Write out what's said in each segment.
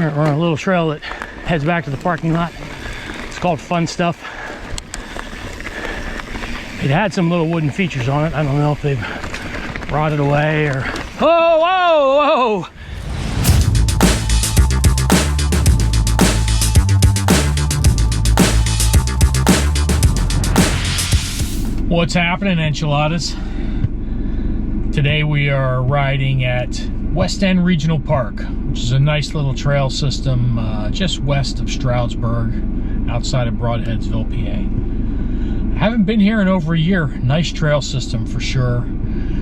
We're on a little trail that heads back to the parking lot. It's called Fun Stuff. It had some little wooden features on it. I don't know if they've rotted away or... Oh, whoa, whoa! What's happening, enchiladas? Today we are riding at West End Regional Park, which is a nice little trail system just west of Stroudsburg, outside of Broadheadsville, PA. I haven't been here in over a year. Nice trail system for sure.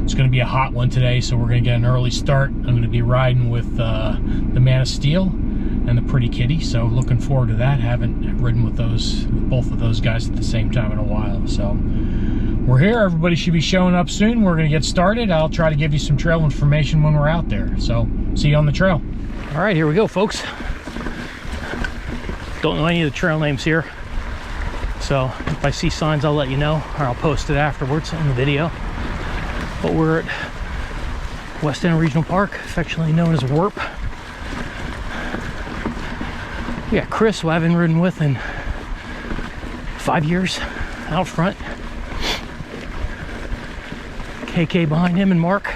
It's going to be a hot one today, so we're going to get an early start. I'm going to be riding with the Man of Steel and the Pretty Kitty, so looking forward to that. Haven't ridden with both of those guys at the same time in a while. So we're here. Everybody should be showing up soon. We're going to get started. I'll try to give you some trail information when we're out there. So see you on the trail. All right, here we go, folks. Don't know any of the trail names here, so if I see signs, I'll let you know, or I'll post it afterwards in the video. But we're at West End Regional Park, affectionately known as WERP. We got Chris, who I haven't ridden with in 5 years, out front. KK behind him and Mark.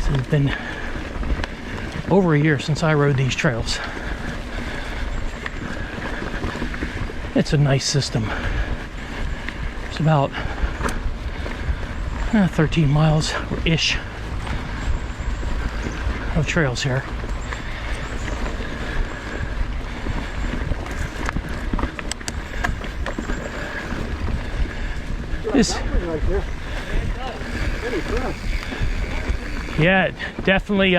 So it's been over a year since I rode these trails. It's a nice system. It's about 13 miles ish of trails here. This, yeah, it definitely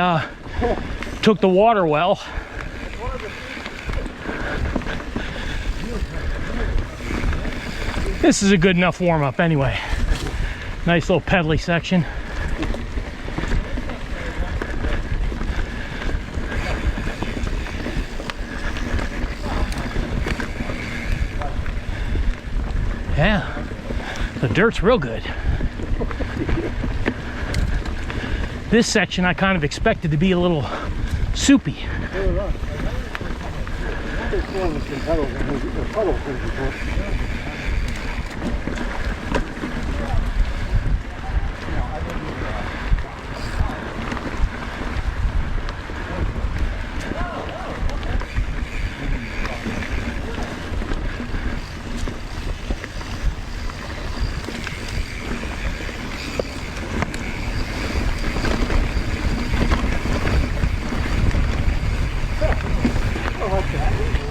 took the water well. This is a good enough warm-up anyway. Nice little pedally section. Yeah, the dirt's real good. This section I kind of expected to be a little soupy.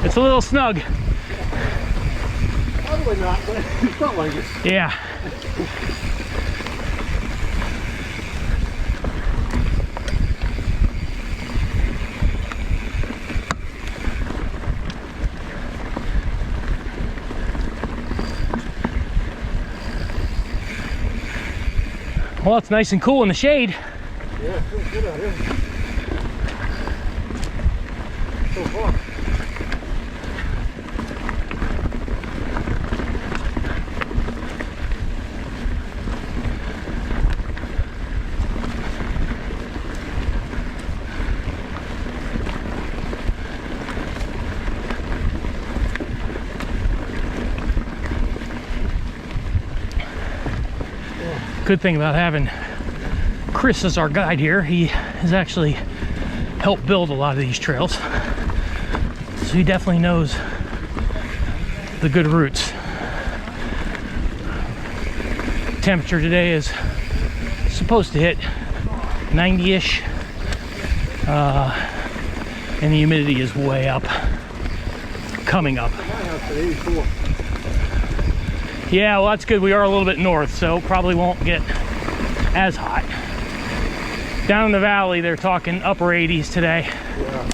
It's a little snug. Probably not, but it felt like it. Yeah. Well, it's nice and cool in the shade. Yeah, it feels good out here. So far. Good thing about having Chris as our guide here, he has actually helped build a lot of these trails, so he definitely knows the good routes. Temperature today is supposed to hit 90-ish, and the humidity is way up, coming up. Yeah, well, that's good. We are a little bit north, so probably won't get as hot. Down in the valley, they're talking upper 80s today. Yeah.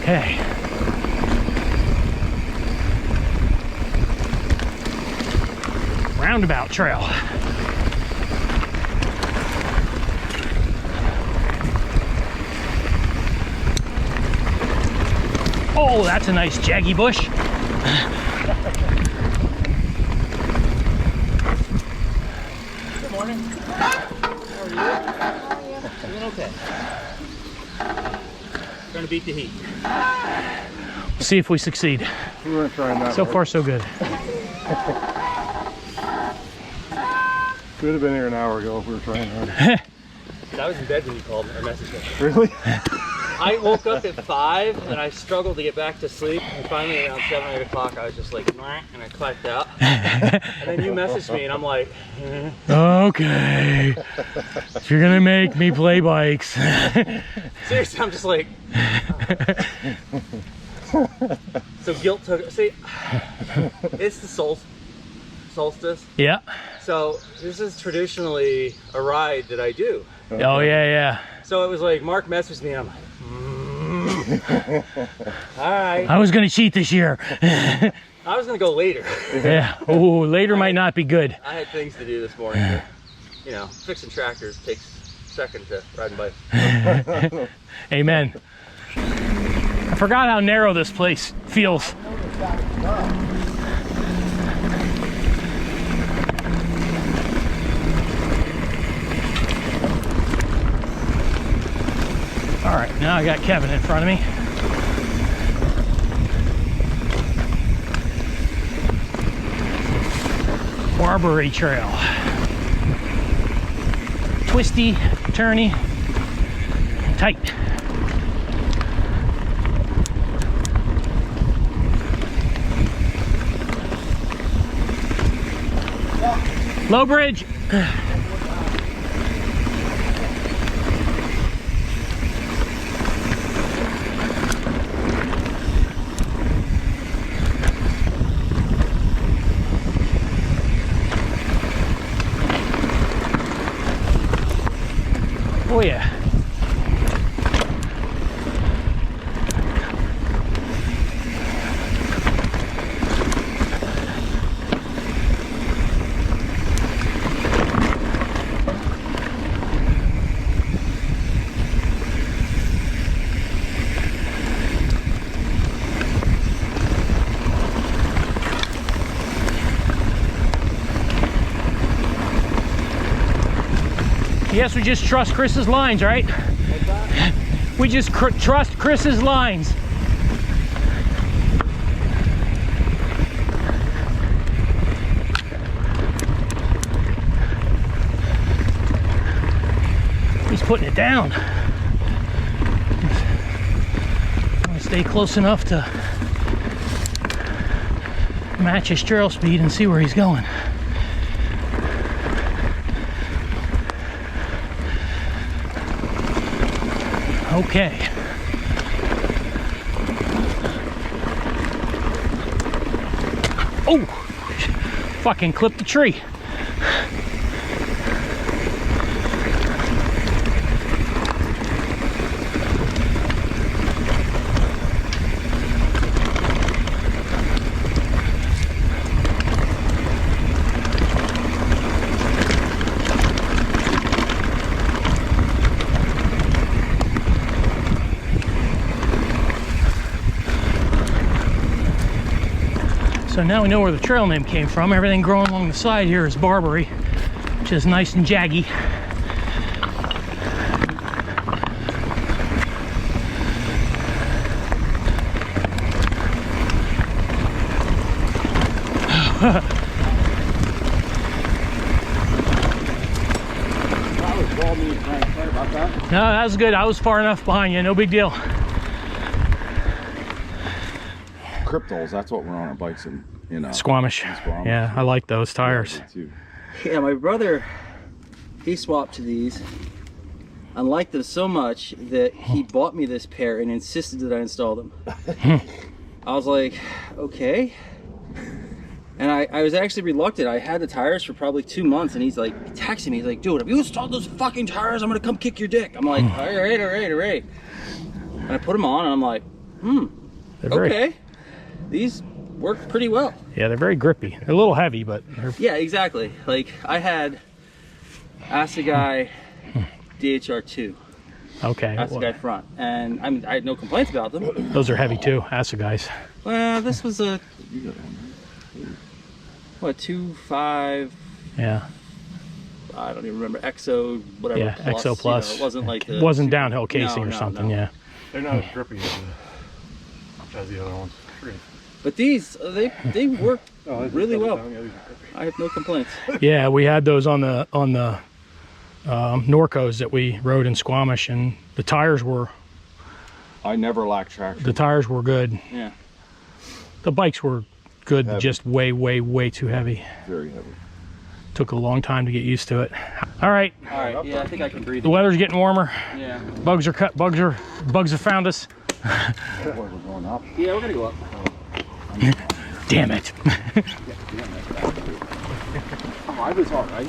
Okay. Roundabout trail. Oh, that's a nice jaggy bush. Good morning. How are you? Doing okay. Trying to beat the heat. We'll see if we succeed. We weren't trying that. So far, so good. Could have been here an hour ago if we were trying hard. Dude, I was in bed when you called or messaged me. Really? I woke up at 5 and I struggled to get back to sleep. And finally around 7 or 8 o'clock, I was just like, and I clacked out. And then you messaged me and I'm like, Okay. If you're gonna make me play bikes. seriously, I'm just like. So guilt took. See, it's the solstice. Yeah. So this is traditionally a ride that I do. Oh yeah, yeah. So it was like Mark messaged me and I'm like, all right. I was gonna cheat this year. I was gonna go later. Yeah. Oh, later might not be good. I had things to do this morning. But, you know, fixing tractors takes a second to riding bikes. Amen. I forgot how narrow this place feels. All right, now I got Kevin in front of me. Barbary Trail. Twisty, turny, tight. Low bridge. Oh yeah. Yes, we just trust Chris's lines, right? We just trust Chris's lines. He's putting it down. I want to stay close enough to match his trail speed and see where he's going. Okay. Oh! Fucking clipped the tree. So now we know where the trail name came from. Everything growing along the side here is Barbary, which is nice and jaggy. Sorry about that. No, that was good. I was far enough behind you. No big deal. Cryptos, that's what we're on our bikes in Squamish. Squamish. Yeah, I like those tires. Too. Yeah, my brother, he swapped to these. I liked them so much that he bought me this pair and insisted that I install them. I was like, okay. And I was actually reluctant. I had the tires for probably 2 months and he's like texting me. He's like, dude, have you installed those fucking tires? I'm gonna come kick your dick. I'm like, all right. And I put them on and I'm like, okay. These work pretty well. Yeah, they're very grippy. They're a little heavy, but they're... Yeah, exactly. Like I had Assegai DHR2. Okay. That's the guy front. And I mean, I had no complaints about them. Those are heavy too. That's the guys. Well, this was a, what, 2.5, Yeah. I don't even remember, EXO, whatever. Yeah, EXO plus. You know, it wasn't like the... It wasn't downhill casing No, or no, something, no. yeah. They're not as grippy as the other ones. But these, they work Oh, really well. Yeah, these are grippy. I have no complaints. Yeah, we had those on the Norcos that we rode in Squamish, and the tires were traction. the tires were good. Yeah. The bikes were good, Heavy. just way, way, way too heavy. Very heavy. Took a long time to get used to it. All right, All right, yeah, I think I can breathe. the weather's getting warmer. Yeah. Bugs have found us. We're going up. Yeah, we're gonna go up. Damn it. Oh, I was all right.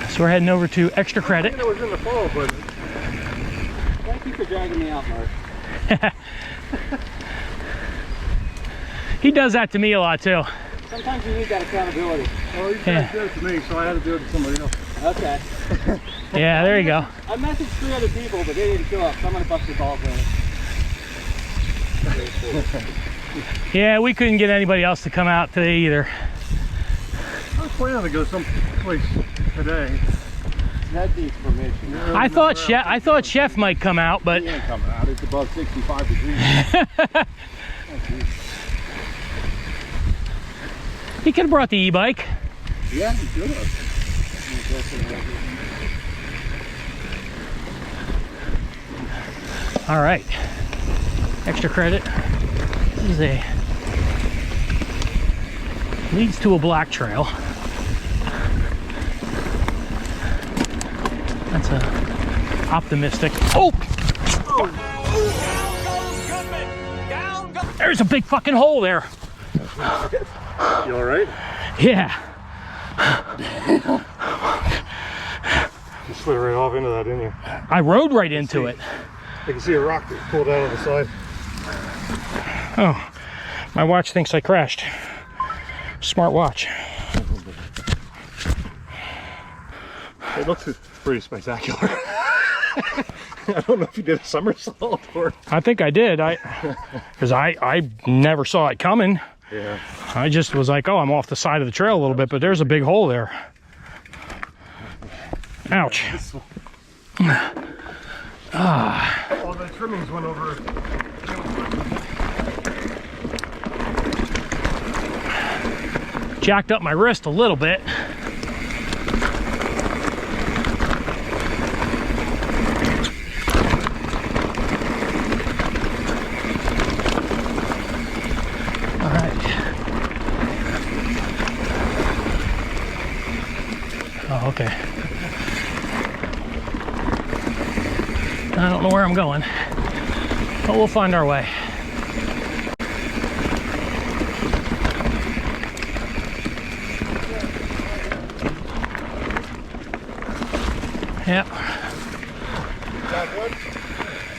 So we're heading over to Extra Credit. It was in the fall, but Thank you for dragging me out, Mark. He does that to me a lot too. Sometimes you need that accountability. well, you guys did it to me, so I had to do it to somebody else. Okay. Yeah, there you go. I messaged 3 other people, but they didn't show up, so I'm gonna bust their balls in it. Yeah, we couldn't get anybody else to come out today either. I was planning to go someplace today. That needs permission. I thought Chef might come out, but He ain't coming out. It's above 65 degrees. he could have brought the e-bike. Yeah, he should have. All right, Extra Credit. This is leads to a black trail. That's a optimistic. Oh! There's a big fucking hole there. You all right? Yeah. You slid right off into that, didn't you? I rode right into it. I can see a rock that pulled out of the side. Oh, my watch thinks I crashed. Smart watch. It looks pretty spectacular. I don't know if you did a somersault or... I think I did. Because I never saw it coming. Yeah. I just was like, oh, I'm off the side of the trail a little bit, but there's a big hole there. Ouch. All the trimmings went over. Jacked up my wrist a little bit. All right. Oh, okay. I don't know where I'm going, but we'll find our way. Yep.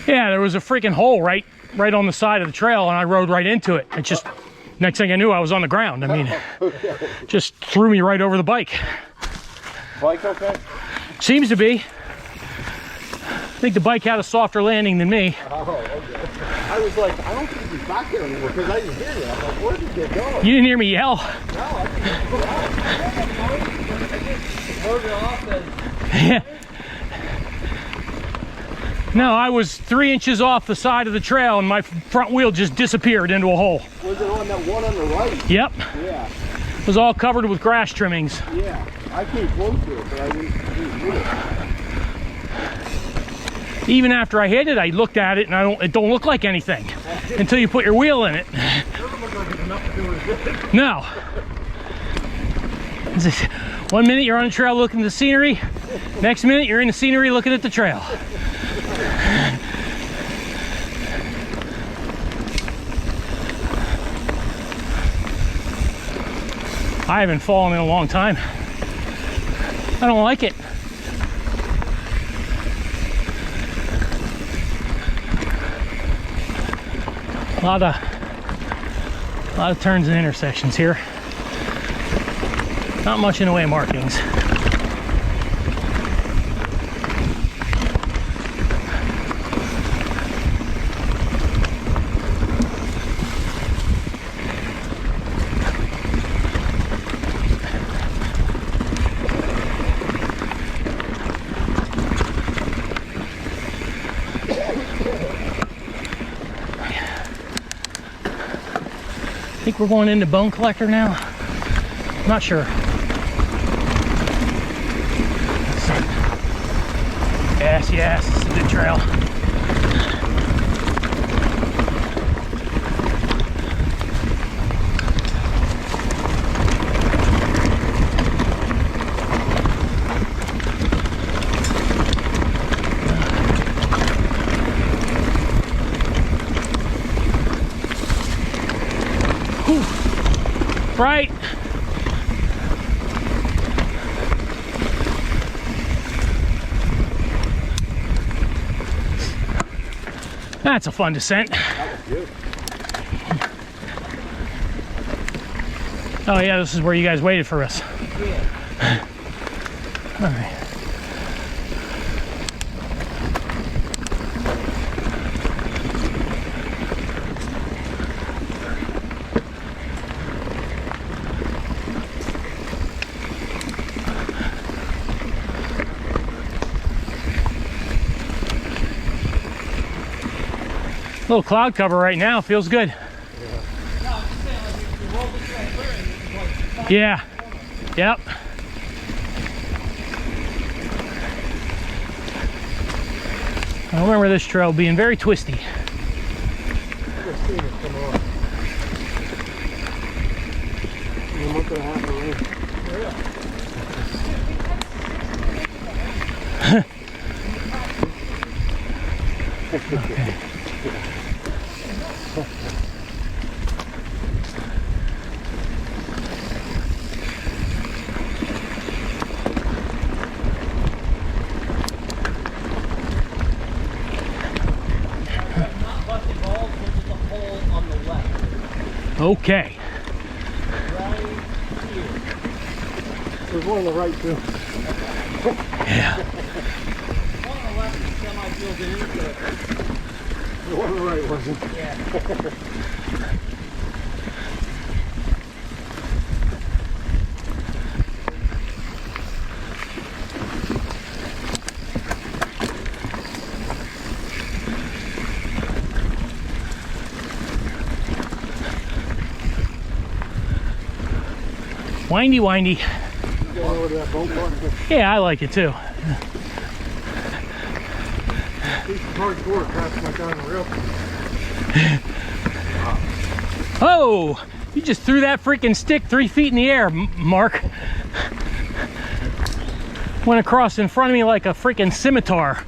Yeah, there was a freaking hole right on the side of the trail, and I rode right into it. It just, next thing I knew, I was on the ground. I mean, just threw me right over the bike. Bike okay? Seems to be. I think the bike had a softer landing than me. Oh, okay. I was like, I don't think he's back there anymore because I didn't hear you. I'm like, where did he go? You didn't hear me yell. No, I Yeah. No, I was 3 inches off the side of the trail and my front wheel just disappeared into a hole. Was it on that one on the right? Yep. Yeah, It was all covered with grass trimmings. yeah. I came close to it, but I didn't hit it. Even after I hit it, I looked at it and it don't look like anything until you put your wheel in it. Doesn't look like it's enough to do what it did. No. 1 minute you're on the trail looking at the scenery. Next minute you're in the scenery looking at the trail. I haven't fallen in a long time. I don't like it. A lot of turns and intersections here. Not much in the way of markings. I think we're going into Bone Collector now. Not sure. Yes, yes, it's a good trail. Right. That's a fun descent. That was good. Oh yeah, this is where you guys waited for us. Yeah. All right. Little cloud cover right now, feels good. Yeah. Yep. I remember this trail being very twisty. Just seen it come on. In a month and a half of rain. Okay. Okay. Right here. There's one on the right too. Yeah. One on the left is semi-filled in, but The one on the right wasn't. yeah. Windy, windy. You going over to that boat park? Yeah, I like it too. It's hardcore crashing like down the rail. Oh, you just threw that freaking stick 3 feet in the air, Mark. Went across in front of me like a freaking scimitar.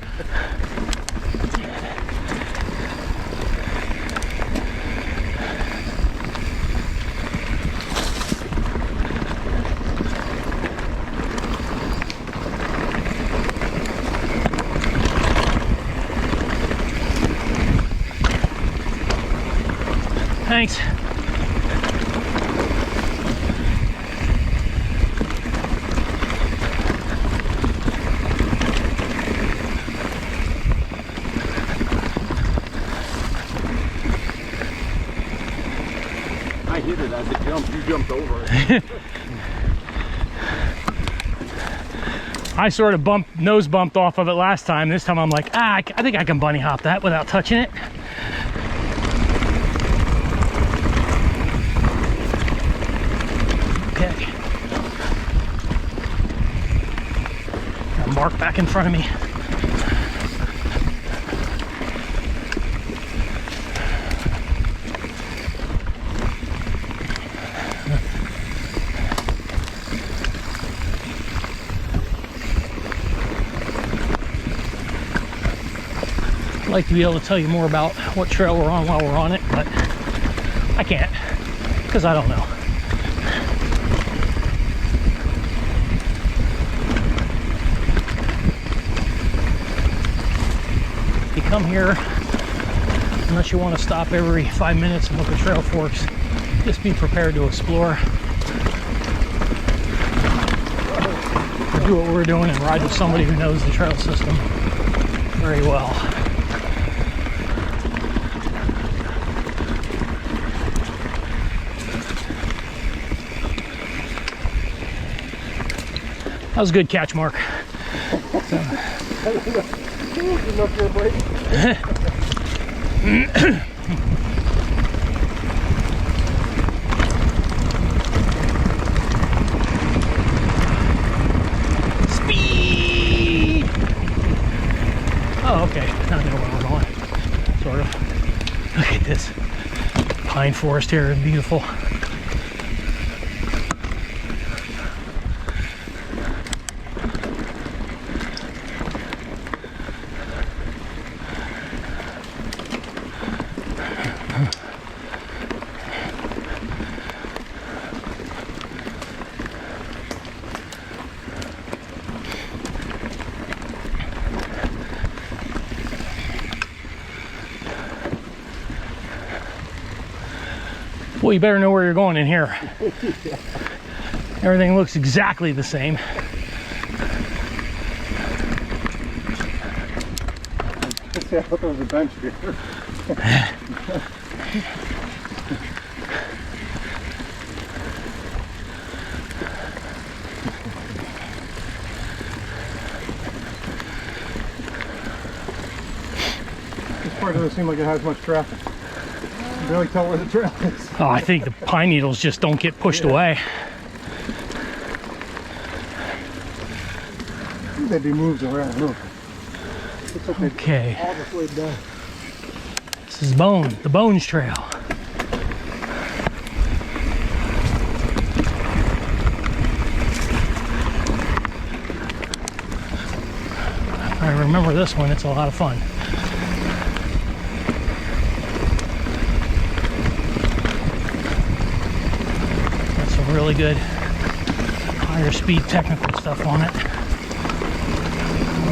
Thanks. I hit it as it jumped. You jumped over it. I sort of nose bumped off of it last time. This time I'm like, I think I can bunny hop that without touching it. Okay. Got Mark back in front of me. like to be able to tell you more about what trail we're on while we're on it, but I can't because I don't know. If you come here, unless you want to stop every 5 minutes and look at trail forks, just be prepared to explore. Or do what we're doing and ride with somebody who knows the trail system very well. That was a good catch, Mark. Speed! Oh, okay. Now I know where we're going. Sort of. Look at this pine forest here. It's beautiful. Well, you better know where you're going in here. Everything looks exactly the same. See, I thought there was a bench here. This part doesn't seem like it has much traffic. You can really tell where the trail is. Oh, I think the pine needles just don't get pushed away. They'd be moved around. Look. Looks like Okay. all this way down. This is the Bones Trail. I remember this one, it's a lot of fun. Got some really good higher speed technical stuff on it.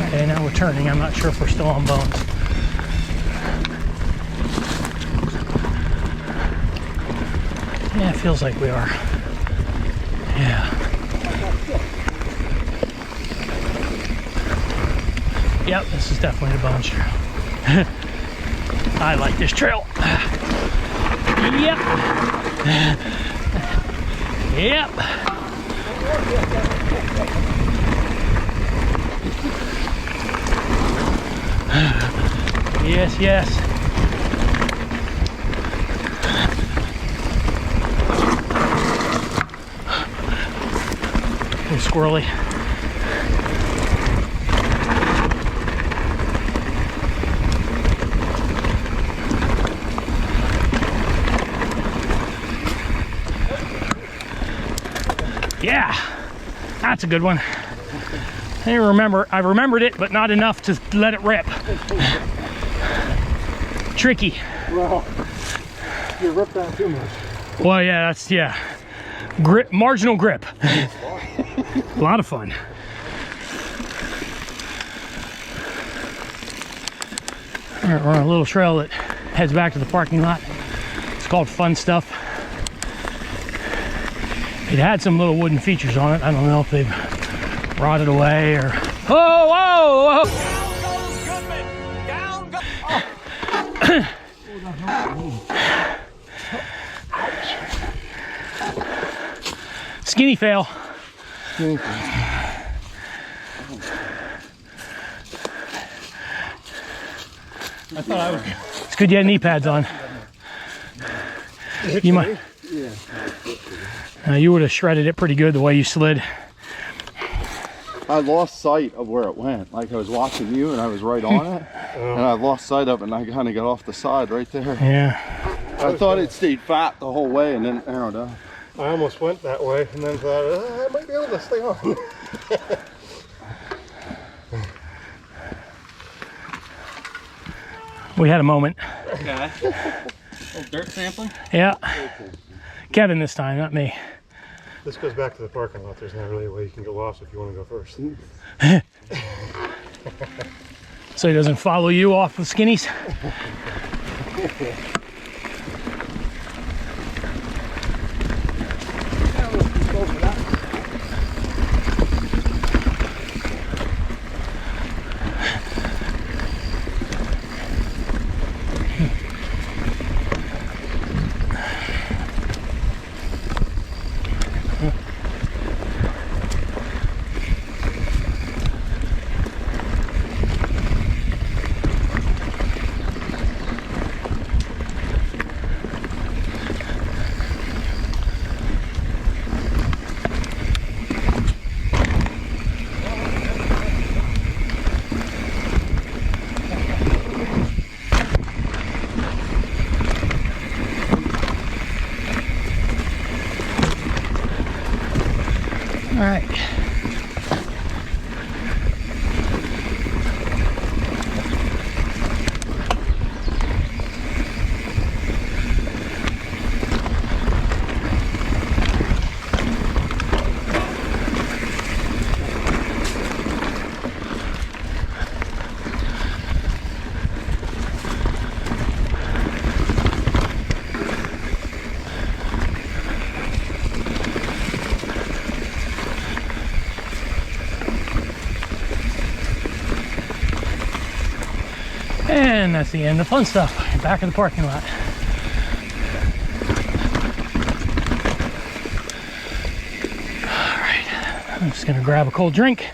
Okay, now we're turning. I'm not sure if we're still on Bones. Yeah, it feels like we are. Yeah. Yep, this is definitely the Bones Trail. I like this trail. Yep. Yep. Yes, yes. A little squirrely. Yeah, that's a good one. I remembered it, but not enough to let it rip. Tricky. Well, you ripped down too much. Well, yeah, grip, marginal grip. A lot of fun. All right, we're on a little trail that heads back to the parking lot. It's called Fun Stuff. It had some little wooden features on it. I don't know if they've rotted away or... Oh, whoa, whoa! Skinny fail. Skinny fail. I thought I was good. It's good you had knee pads on. You might... Yeah. You would have shredded it pretty good the way you slid. I lost sight of where it went. Like I was watching you and I was right on it. And I lost sight of it and I kind of got off the side right there. Yeah. I thought it stayed fat the whole way and then narrowed down. I almost went that way and then thought, I might be able to stay on. We had a moment. Okay. Little dirt sampling. Yeah. Kevin this time, not me. This goes back to the parking lot. There's not really a way you can go off if you want to go first. So he doesn't follow you off the skinnies? All right. And that's the end of fun stuff. Back in the parking lot. All right, I'm just gonna grab a cold drink.